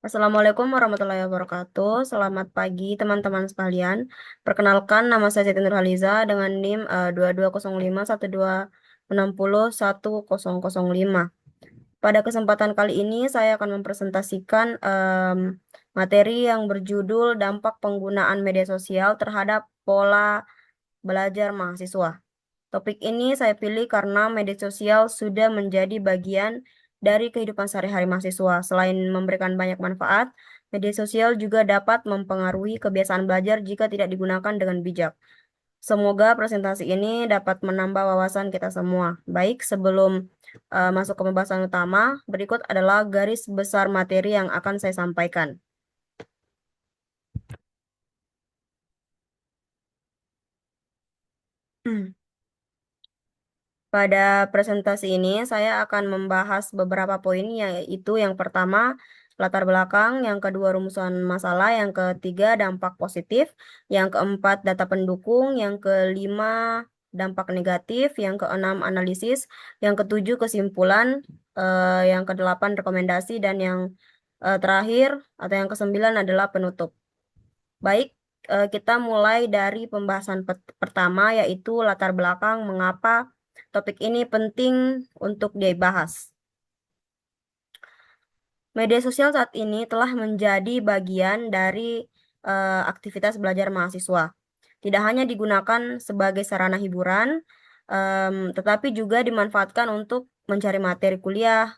Assalamualaikum warahmatullahi wabarakatuh. Selamat pagi teman-teman sekalian. Perkenalkan, nama saya Siti Nurhaliza dengan NIM 22051216010005. Pada kesempatan kali ini saya akan mempresentasikan materi yang berjudul dampak penggunaan media sosial terhadap pola belajar mahasiswa. Topik ini saya pilih karena media sosial sudah menjadi bagian dari kehidupan sehari-hari mahasiswa. Selain memberikan banyak manfaat, media sosial juga dapat mempengaruhi kebiasaan belajar jika tidak digunakan dengan bijak. Semoga presentasi ini dapat menambah wawasan kita semua. Baik, sebelum masuk ke pembahasan utama, berikut adalah garis besar materi yang akan saya sampaikan. Pada presentasi ini, saya akan membahas beberapa poin, yaitu yang pertama, latar belakang, yang kedua, rumusan masalah, yang ketiga, dampak positif, yang keempat, data pendukung, yang kelima, dampak negatif, yang keenam, analisis, yang ketujuh, kesimpulan, yang kedelapan, rekomendasi, dan yang terakhir atau yang kesembilan adalah penutup. Baik, kita mulai dari pembahasan pertama, yaitu latar belakang mengapa topik ini penting untuk dibahas. Media sosial saat ini telah menjadi bagian dari aktivitas belajar mahasiswa. Tidak hanya digunakan sebagai sarana hiburan, tetapi juga dimanfaatkan untuk mencari materi kuliah,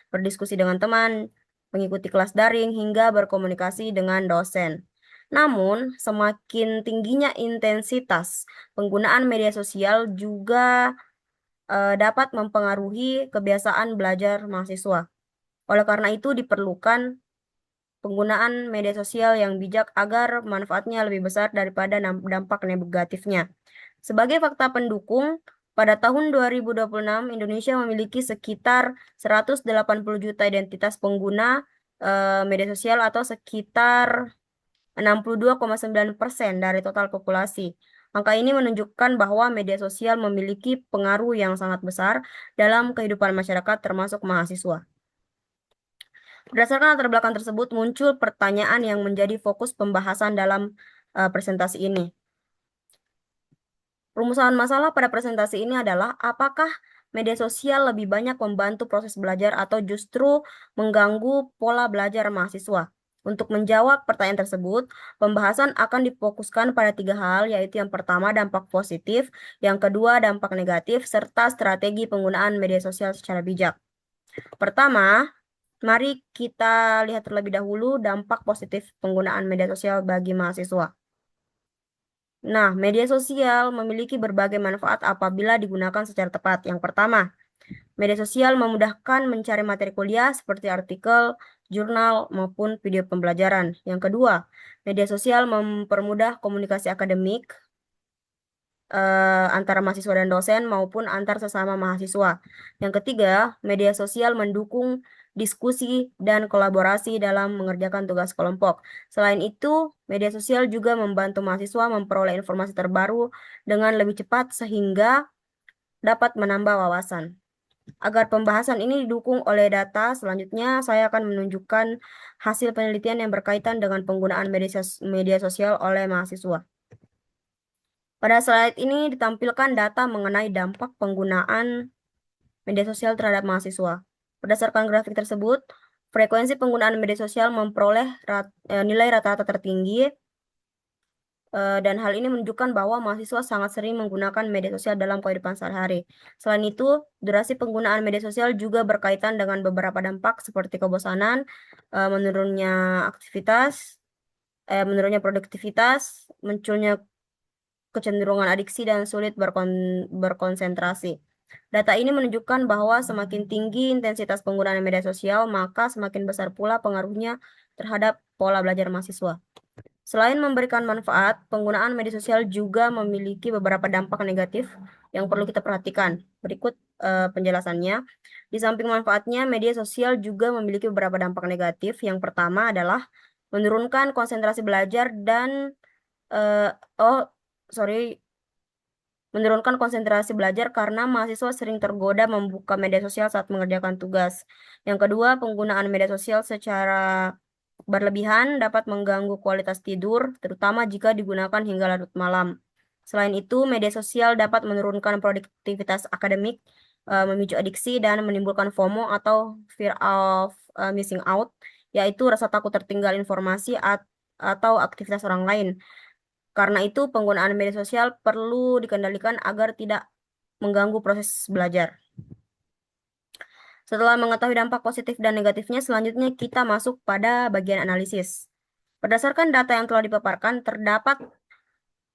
berdiskusi dengan teman, mengikuti kelas daring, hingga berkomunikasi dengan dosen. Namun, semakin tingginya intensitas penggunaan media sosial juga dapat mempengaruhi kebiasaan belajar mahasiswa. Oleh karena itu, diperlukan penggunaan media sosial yang bijak agar manfaatnya lebih besar daripada dampak negatifnya. Sebagai fakta pendukung, pada tahun 2026, Indonesia memiliki sekitar 180 juta identitas pengguna media sosial atau sekitar 62,9% dari total populasi. Angka ini menunjukkan bahwa media sosial memiliki pengaruh yang sangat besar dalam kehidupan masyarakat termasuk mahasiswa. Berdasarkan latar belakang tersebut, muncul pertanyaan yang menjadi fokus pembahasan dalam presentasi ini. Rumusan masalah pada presentasi ini adalah apakah media sosial lebih banyak membantu proses belajar atau justru mengganggu pola belajar mahasiswa? Untuk menjawab pertanyaan tersebut, pembahasan akan difokuskan pada tiga hal, yaitu yang pertama dampak positif, yang kedua dampak negatif, serta strategi penggunaan media sosial secara bijak. Pertama, mari kita lihat terlebih dahulu dampak positif penggunaan media sosial bagi mahasiswa. Nah, media sosial memiliki berbagai manfaat apabila digunakan secara tepat. Yang pertama, media sosial memudahkan mencari materi kuliah seperti artikel, jurnal, maupun video pembelajaran. Yang kedua, media sosial mempermudah komunikasi akademik antara mahasiswa dan dosen maupun antar sesama mahasiswa. Yang ketiga, media sosial mendukung diskusi dan kolaborasi dalam mengerjakan tugas kelompok. Selain itu, media sosial juga membantu mahasiswa memperoleh informasi terbaru dengan lebih cepat sehingga dapat menambah wawasan. Agar pembahasan ini didukung oleh data, selanjutnya saya akan menunjukkan hasil penelitian yang berkaitan dengan penggunaan media sosial oleh mahasiswa. Pada slide ini ditampilkan data mengenai dampak penggunaan media sosial terhadap mahasiswa. Berdasarkan grafik tersebut, frekuensi penggunaan media sosial memperoleh nilai rata-rata tertinggi, dan hal ini menunjukkan bahwa mahasiswa sangat sering menggunakan media sosial dalam kehidupan sehari-hari. Selain itu, durasi penggunaan media sosial juga berkaitan dengan beberapa dampak seperti kebosanan, menurunnya aktivitas, menurunnya produktivitas, munculnya kecenderungan adiksi dan sulit berkonsentrasi. Data ini menunjukkan bahwa semakin tinggi intensitas penggunaan media sosial, maka semakin besar pula pengaruhnya terhadap pola belajar mahasiswa. Selain memberikan manfaat, penggunaan media sosial juga memiliki beberapa dampak negatif yang perlu kita perhatikan. Berikut penjelasannya. Di samping manfaatnya, media sosial juga memiliki beberapa dampak negatif. Yang pertama adalah menurunkan konsentrasi belajar dan oh sorry menurunkan konsentrasi belajar karena mahasiswa sering tergoda membuka media sosial saat mengerjakan tugas. Yang kedua, penggunaan media sosial secara berlebihan dapat mengganggu kualitas tidur, terutama jika digunakan hingga larut malam. Selain itu, media sosial dapat menurunkan produktivitas akademik, memicu adiksi, dan menimbulkan FOMO atau fear of missing out, yaitu rasa takut tertinggal informasi atau aktivitas orang lain. Karena itu, penggunaan media sosial perlu dikendalikan agar tidak mengganggu proses belajar. Setelah mengetahui dampak positif dan negatifnya, selanjutnya kita masuk pada bagian analisis. Berdasarkan data yang telah dipaparkan, terdapat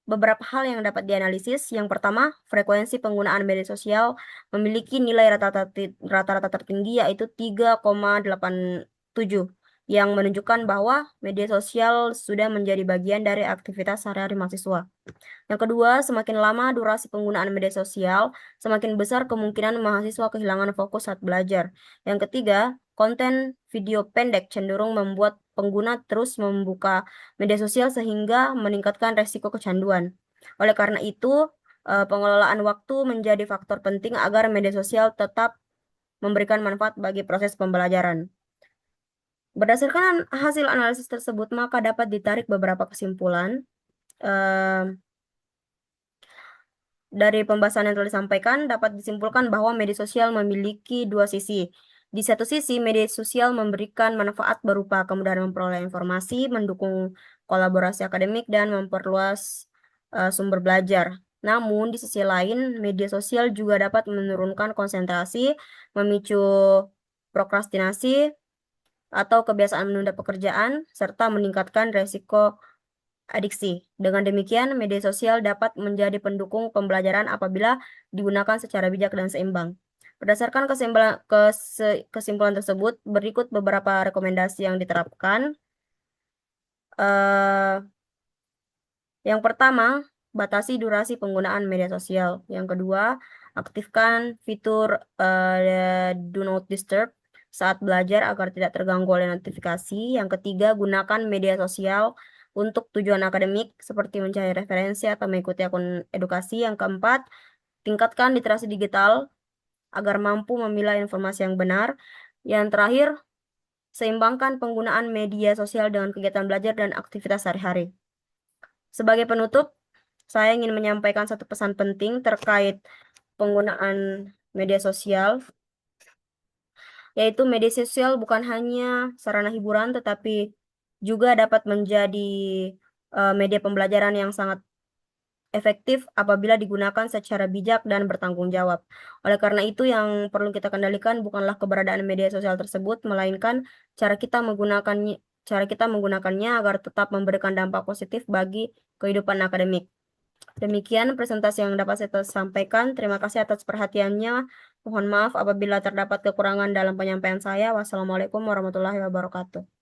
beberapa hal yang dapat dianalisis. Yang pertama, frekuensi penggunaan media sosial memiliki nilai rata-rata tertinggi yaitu 3,87, yang menunjukkan bahwa media sosial sudah menjadi bagian dari aktivitas sehari-hari mahasiswa. Yang kedua, semakin lama durasi penggunaan media sosial, semakin besar kemungkinan mahasiswa kehilangan fokus saat belajar. Yang ketiga, konten video pendek cenderung membuat pengguna terus membuka media sosial sehingga meningkatkan resiko kecanduan. Oleh karena itu, pengelolaan waktu menjadi faktor penting agar media sosial tetap memberikan manfaat bagi proses pembelajaran. Berdasarkan hasil analisis tersebut, maka dapat ditarik beberapa kesimpulan. Dari pembahasan yang telah disampaikan, dapat disimpulkan bahwa media sosial memiliki dua sisi. Di satu sisi, media sosial memberikan manfaat berupa kemudahan memperoleh informasi, mendukung kolaborasi akademik, dan memperluas sumber belajar. Namun, di sisi lain, media sosial juga dapat menurunkan konsentrasi, memicu prokrastinasi, atau kebiasaan menunda pekerjaan, serta meningkatkan resiko adiksi. Dengan demikian, media sosial dapat menjadi pendukung pembelajaran apabila digunakan secara bijak dan seimbang. Berdasarkan kesimpulan tersebut, berikut beberapa rekomendasi yang diterapkan. Eh, yang pertama, batasi durasi penggunaan media sosial. Yang kedua, aktifkan fitur Do Not Disturb saat belajar agar tidak terganggu oleh notifikasi. Yang ketiga, gunakan media sosial untuk tujuan akademik seperti mencari referensi atau mengikuti akun edukasi. Yang keempat, tingkatkan literasi digital agar mampu memilah informasi yang benar. Yang terakhir, seimbangkan penggunaan media sosial dengan kegiatan belajar dan aktivitas sehari-hari. Sebagai penutup, saya ingin menyampaikan satu pesan penting terkait penggunaan media sosial, yaitu media sosial bukan hanya sarana hiburan, tetapi juga dapat menjadi media pembelajaran yang sangat efektif apabila digunakan secara bijak dan bertanggung jawab. Oleh karena itu, yang perlu kita kendalikan bukanlah keberadaan media sosial tersebut, melainkan cara kita menggunakannya agar tetap memberikan dampak positif bagi kehidupan akademik. Demikian presentasi yang dapat saya sampaikan. Terima kasih atas perhatiannya. Mohon maaf apabila terdapat kekurangan dalam penyampaian saya. Wassalamualaikum warahmatullahi wabarakatuh.